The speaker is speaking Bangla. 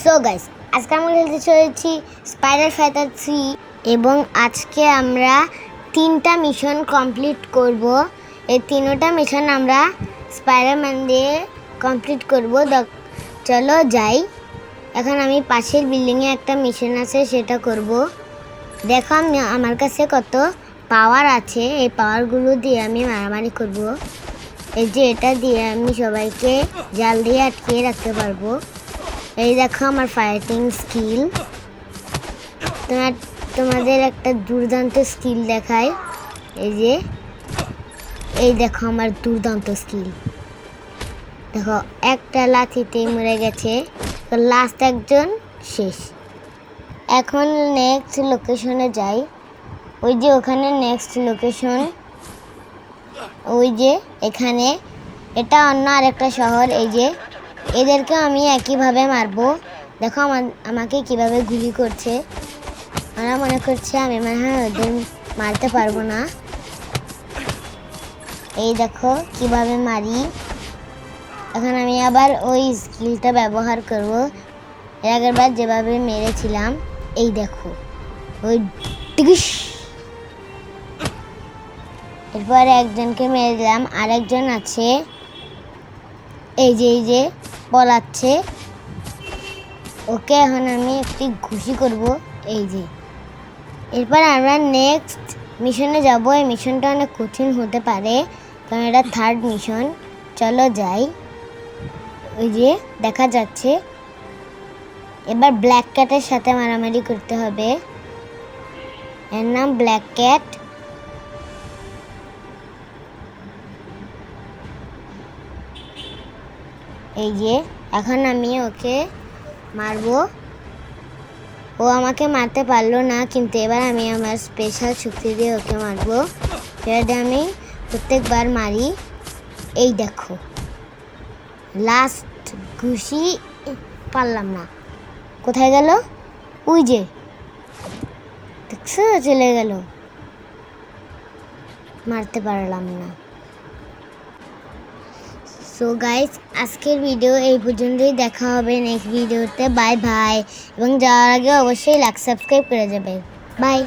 সো গাইস, আজকে আমরা খেলতে চলেছি স্পাইডার ফাইটার 3 এবং আজকে আমরা 3টা মিশন কমপ্লিট করব। এই 3টা মিশন আমরা স্পাইডারম্যান দিয়ে কমপ্লিট করব। চলো যাই। এখন আমি পাশের বিল্ডিংয়ে একটা মিশন আছে, সেটা করব। দেখো আমার কাছে কত পাওয়ার আছে, এই পাওয়ারগুলো দিয়ে আমি মারামারি করব। এই যে এটা দিয়ে আমি সবাইকে জাল দিয়ে আটকিয়ে রাখতে পারবো। এই দেখো আমার ফাইটিং স্কিল। তোমাদের একটা দুর্দান্ত স্কিল দেখায়। এই দেখো আমার দুর্দান্ত স্কিল। দেখো একটা লাথিতেই মরে গেছে, তো লাস্ট একজন শেষ। এখন নেক্সট লোকেশনে যাই। ওই যে ওখানে নেক্সট লোকেশন, ওই যে এখানে, এটা অন্য আরেকটা শহর। এই যে এদেরকে আমি একইভাবে মারবো। দেখো আমাকে কিভাবে গুলি করছে। ওরা মনে করছে আমি মনে হয় ওদের মারতে পারবো না। এই দেখো কিভাবে মারি। এখন আমি আবার ওই স্কিলটা ব্যবহার করব, এর আগের বার যেভাবে মেরেছিলাম। এই দেখো ওই টিকিস। এরপরে একজনকে মেরে দিলাম, আরেকজন আছে এই যে পলাচ্ছে। ওকে এখন আমি একটি ঘুষি করব। এই যে এরপর আমরা নেক্সট মিশনে যাব। এই মিশনটা অনেক কঠিন হতে পারে, কারণ এটা 3rd মিশন। চলো যাই। ওই যে দেখা যাচ্ছে, এবার ব্ল্যাক ক্যাটের সাথে মারামারি করতে হবে। এর নাম ব্ল্যাক ক্যাট। এই যে এখন আমি ওকে মারবো। ও আমাকে মারতে পারলো না, কিন্তু এবার আমি আমার স্পেশাল শক্তি দিয়ে ওকে মারবো। সেটা আমি প্রত্যেকবার মারি। এই দেখো লাস্ট ঘুষি, পারলাম না। কোথায় গেল? ওই যে দেখছো, চলে গেল, মারতে পারলাম না। সো গাইস, আজকের ভিডিও এই পর্যন্তই। দেখা হবে নেক্সট ভিডিওতে। Bye bye. এবং যাওয়ার আগে অবশ্যই লাইক সাবস্ক্রাইব করে যাবে। বাই।